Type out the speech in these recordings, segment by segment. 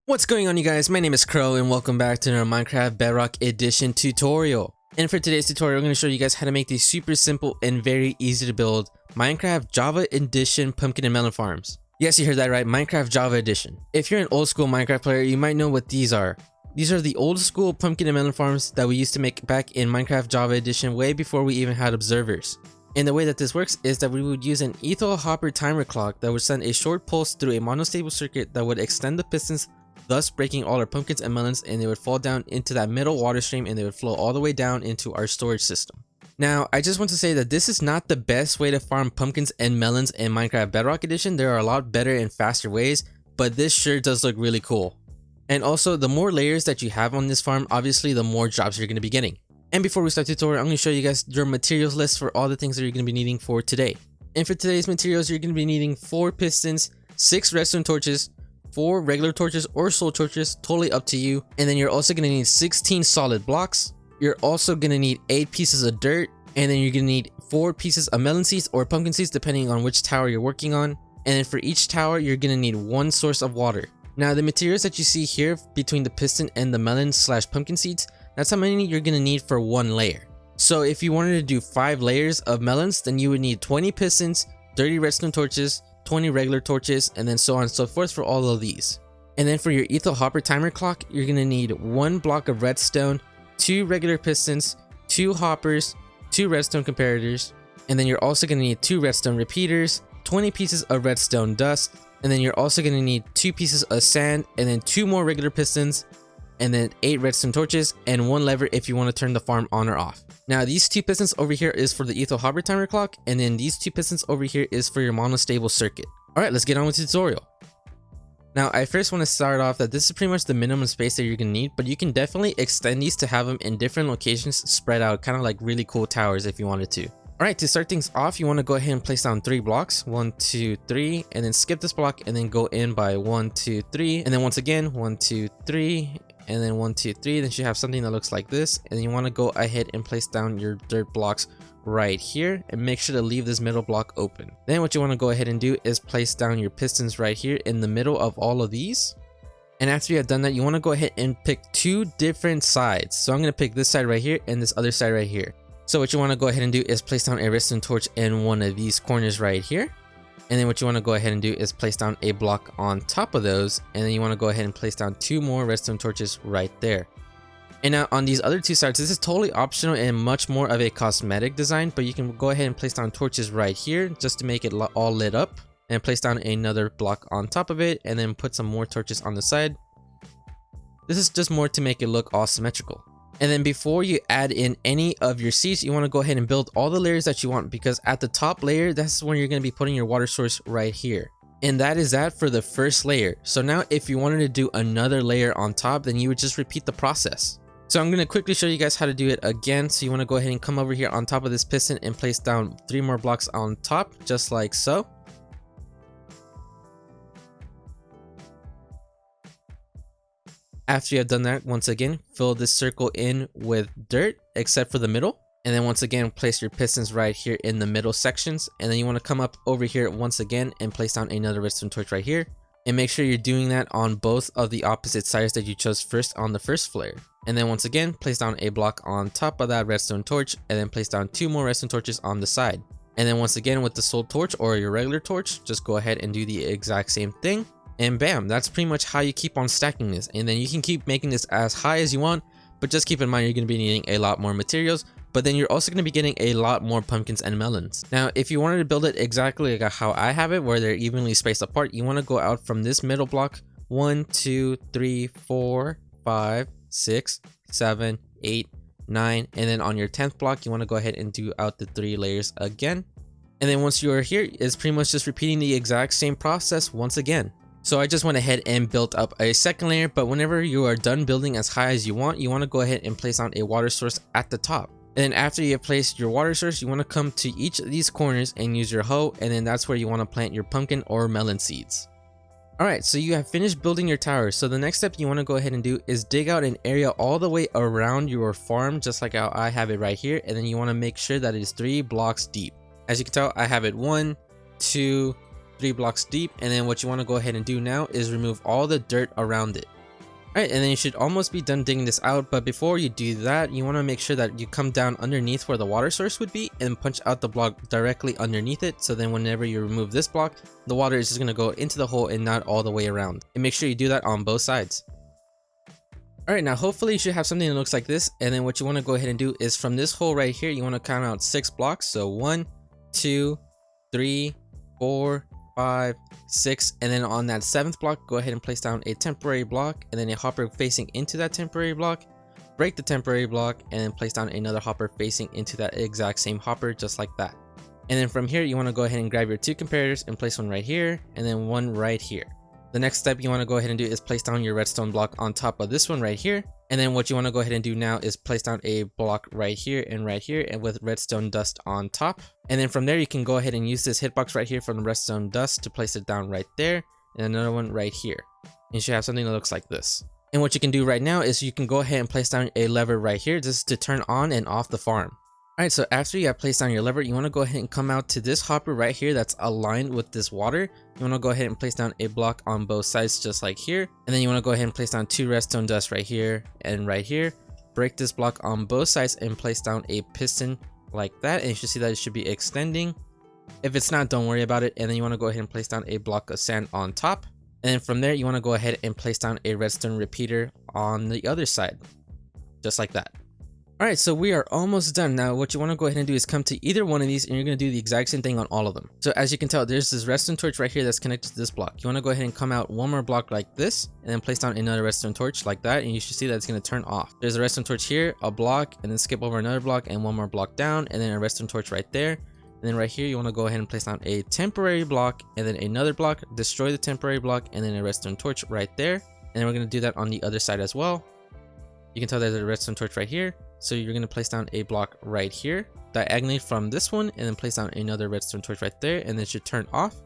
What's going on, you guys? My name is Crow and welcome back to another Minecraft Bedrock Edition tutorial. And for today's tutorial, I'm going to show you guys how to make these super simple and very easy to build Minecraft Java Edition pumpkin and melon farms. Yes, you heard that right, Minecraft Java Edition. If you're an old school Minecraft player, you might know what these are. These are the old school pumpkin and melon farms that we used to make back in Minecraft Java Edition way before we even had observers. And the way that this works is that we would use an ether hopper timer clock that would send a short pulse through a monostable circuit that would extend the pistons, thus breaking all our pumpkins and melons, and they would fall down into that middle water stream and they would flow all the way down into our storage system. Now, I just want to say that this is not the best way to farm pumpkins and melons in Minecraft Bedrock Edition. There are a lot better and faster ways, but this sure does look really cool. And also, the more layers that you have on this farm, obviously the more jobs you're going to be getting. And before we start the tutorial, I'm going to show you guys your materials list for all the things that you're going to be needing for today. And for today's materials, you're going to be needing 4 pistons, 6 redstone torches, 4 regular torches or soul torches, totally up to you. And then you're also going to need 16 solid blocks. You're also going to need 8 pieces of dirt, and then you're going to need 4 pieces of melon seeds or pumpkin seeds depending on which tower you're working on. And then for each tower, you're going to need 1 source of water. Now, the materials that you see here between the piston and the melon / pumpkin seeds, that's how many you're going to need for 1 layer. So if you wanted to do 5 layers of melons, then you would need 20 pistons, 30 redstone torches, 20 regular torches, and then so on and so forth for all of these. And then for your ether hopper timer clock, you're going to need 1 block of redstone, 2 regular pistons, 2 hoppers, 2 redstone comparators, and then you're also going to need 2 redstone repeaters, 20 pieces of redstone dust, and then you're also going to need 2 pieces of sand, and then 2 more regular pistons, and then 8 redstone torches, and 1 lever if you want to turn the farm on or off. Now, these 2 pistons over here is for the ether hopper timer clock, and then these 2 pistons over here is for your monostable circuit. Alright, let's get on with the tutorial. Now, I first want to start off that this is pretty much the minimum space that you're going to need, but you can definitely extend these to have them in different locations spread out, kind of like really cool towers if you wanted to. Alright, to start things off, you want to go ahead and place down 3 blocks, 1, 2, 3, and then skip this block and then go in by 1, 2, 3, and then once again 1, 2, 3, and then 1, 2, 3. Then you have something that looks like this, and then you want to go ahead and place down your dirt blocks right here and make sure to leave this middle block open. Then what you want to go ahead and do is place down your pistons right here in the middle of all of these. And after you have done that, you want to go ahead and pick 2 different sides. So I'm going to pick this side right here and this other side right here. So what you want to go ahead and do is place down a redstone torch in one of these corners right here. And then what you want to go ahead and do is place down a block on top of those, and then you want to go ahead and place down 2 more redstone torches right there. And now on these other 2 sides, this is totally optional and much more of a cosmetic design, but you can go ahead and place down torches right here just to make it all lit up, and place down another block on top of it, and then put some more torches on the side. This is just more to make it look all symmetrical. And then before you add in any of your seeds, you want to go ahead and build all the layers that you want, because at the top layer, that's when you're going to be putting your water source right here. And that is that for the first layer. So now if you wanted to do another layer on top, then you would just repeat the process. So I'm going to quickly show you guys how to do it again. So you want to go ahead and come over here on top of this piston and place down 3 more blocks on top, just like so. After you have done that, once again, fill this circle in with dirt, except for the middle. And then once again, place your pistons right here in the middle sections. And then you want to come up over here once again and place down another redstone torch right here. And make sure you're doing that on both of the opposite sides that you chose first on the first flare. And then once again, place down a block on top of that redstone torch, and then place down 2 more redstone torches on the side. And then once again, with the soul torch or your regular torch, just go ahead and do the exact same thing. And bam, that's pretty much how you keep on stacking this. And then you can keep making this as high as you want, but just keep in mind you're going to be needing a lot more materials, but then you're also going to be getting a lot more pumpkins and melons. Now, if you wanted to build it exactly like how I have it, where they're evenly spaced apart, you want to go out from this middle block 1, 2, 3, 4, 5, 6, 7, 8, 9, and then on your 10th block, you want to go ahead and do out the 3 layers again. And then once you are here, it's pretty much just repeating the exact same process once again. So I just went ahead and built up a second layer, but whenever you are done building as high as you want to go ahead and place on a water source at the top. And then after you have placed your water source, you want to come to each of these corners and use your hoe, and then that's where you want to plant your pumpkin or melon seeds. Alright, so you have finished building your tower. So the next step you want to go ahead and do is dig out an area all the way around your farm, just like how I have it right here, and then you want to make sure that it is 3 blocks deep. As you can tell, I have it 1, 2, 3 blocks deep, and then what you want to go ahead and do now is remove all the dirt around it. Alright, and then you should almost be done digging this out, but before you do that, you want to make sure that you come down underneath where the water source would be and punch out the block directly underneath it, so then whenever you remove this block, the water is just going to go into the hole and not all the way around. And make sure you do that on both sides. Alright, now hopefully you should have something that looks like this, and then what you want to go ahead and do is from this hole right here, you want to count out 6 blocks, so 1, 2, 3, 4, 5, 6, and then on that 7th block, go ahead and place down a temporary block and then a hopper facing into that temporary block, break the temporary block, and then place down another hopper facing into that exact same hopper, just like that. And then from here, you want to go ahead and grab your 2 comparators and place one right here and then one right here. The next step you want to go ahead and do is place down your redstone block on top of this one right here. And then what you want to go ahead and do now is place down a block right here and with redstone dust on top. And then from there, you can go ahead and use this hitbox right here from the redstone dust to place it down right there, and another one right here. You should have something that looks like this. And what you can do right now is you can go ahead and place down a lever right here. This is to turn on and off the farm. Alright, so after you have placed down your lever, you want to go ahead and come out to this hopper right here that's aligned with this water. You want to go ahead and place down a block on both sides just like here. And then you want to go ahead and place down 2 redstone dust right here and right here. Break this block on both sides and place down a piston like that. And you should see that it should be extending. If it's not, don't worry about it. And then you want to go ahead and place down a block of sand on top. And then from there, you want to go ahead and place down a redstone repeater on the other side. Just like that. Alright, so we are almost done. Now what you want to go ahead and do is come to either one of these and you're going to do the exact same thing on all of them. So as you can tell, there's this redstone torch right here that's connected to this block. You want to go ahead and come out one more block like this and then place down another redstone torch like that, and you should see that it's going to turn off. There's a redstone torch here, a block, and then skip over another block and one more block down, and then a redstone torch right there. And then right here, you want to go ahead and place down a temporary block and then another block, destroy the temporary block, and then a redstone torch right there. And then we're going to do that on the other side as well. You can tell there's a redstone torch right here. So you're going to place down a block right here, diagonally from this one, and then place down another redstone torch right there, and then it should turn off.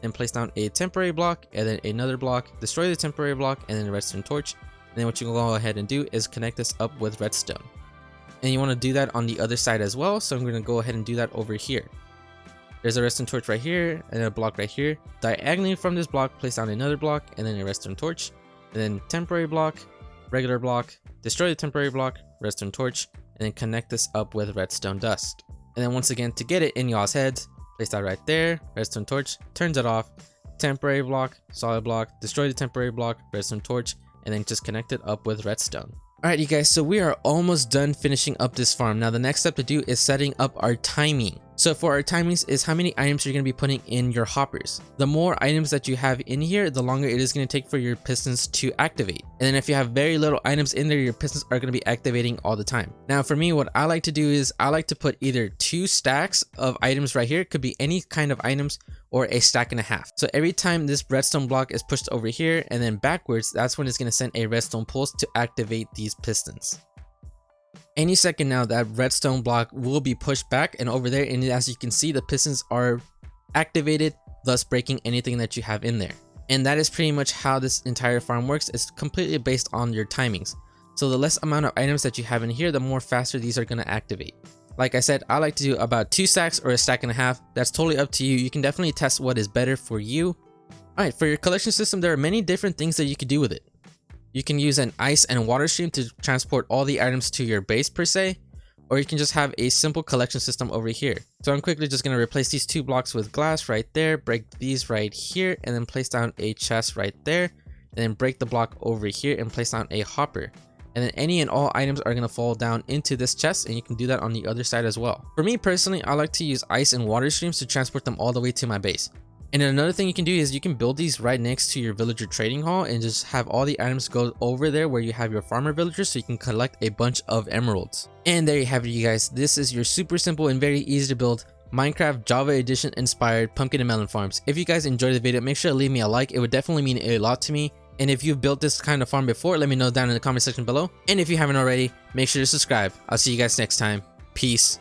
And place down a temporary block, and then another block, destroy the temporary block, and then a redstone torch. And then what you can go ahead and do is connect this up with redstone. And you want to do that on the other side as well, so I'm going to go ahead and do that over here. There's a redstone torch right here, and a block right here. Diagonally from this block, place down another block, and then a redstone torch. And then temporary block, regular block, destroy the temporary block, redstone torch, and then connect this up with redstone dust. And then once again, to get it in y'all's heads, place that right there, redstone torch, turns it off, temporary block, solid block, destroy the temporary block, redstone torch, and then just connect it up with redstone. Alright you guys, so we are almost done finishing up this farm. Now the next step to do is setting up our timing. So for our timings is how many items you're going to be putting in your hoppers. The more items that you have in here, the longer it is going to take for your pistons to activate. And then if you have very little items in there, your pistons are going to be activating all the time. Now for me, what I like to do is I like to put either 2 stacks of items right here. It could be any kind of items, or a stack and a half. So every time this redstone block is pushed over here and then backwards, that's when it's going to send a redstone pulse to activate these pistons. Any second now, that redstone block will be pushed back and over there, and as you can see, the pistons are activated, thus breaking anything that you have in there. And that is pretty much how this entire farm works. It's completely based on your timings. So the less amount of items that you have in here, the more faster these are going to activate. Like I said, I like to do about 2 stacks or a stack and a half. That's totally up to you. You can definitely test what is better for you. Alright, for your collection system, there are many different things that you could do with it. You can use an ice and water stream to transport all the items to your base per se, or you can just have a simple collection system over here. So I'm quickly just going to replace these 2 blocks with glass right there, break these right here, and then place down a chest right there, and then break the block over here and place down a hopper. And then any and all items are going to fall down into this chest, and you can do that on the other side as well. For me personally, I like to use ice and water streams to transport them all the way to my base. And then another thing you can do is you can build these right next to your villager trading hall and just have all the items go over there where you have your farmer villagers, so you can collect a bunch of emeralds. And there you have it, you guys. This is your super simple and very easy to build Minecraft Java Edition inspired pumpkin and melon farms. If you guys enjoyed the video, make sure to leave me a like. It would definitely mean a lot to me. And if you've built this kind of farm before, let me know down in the comment section below. And if you haven't already, make sure to subscribe. I'll see you guys next time. Peace.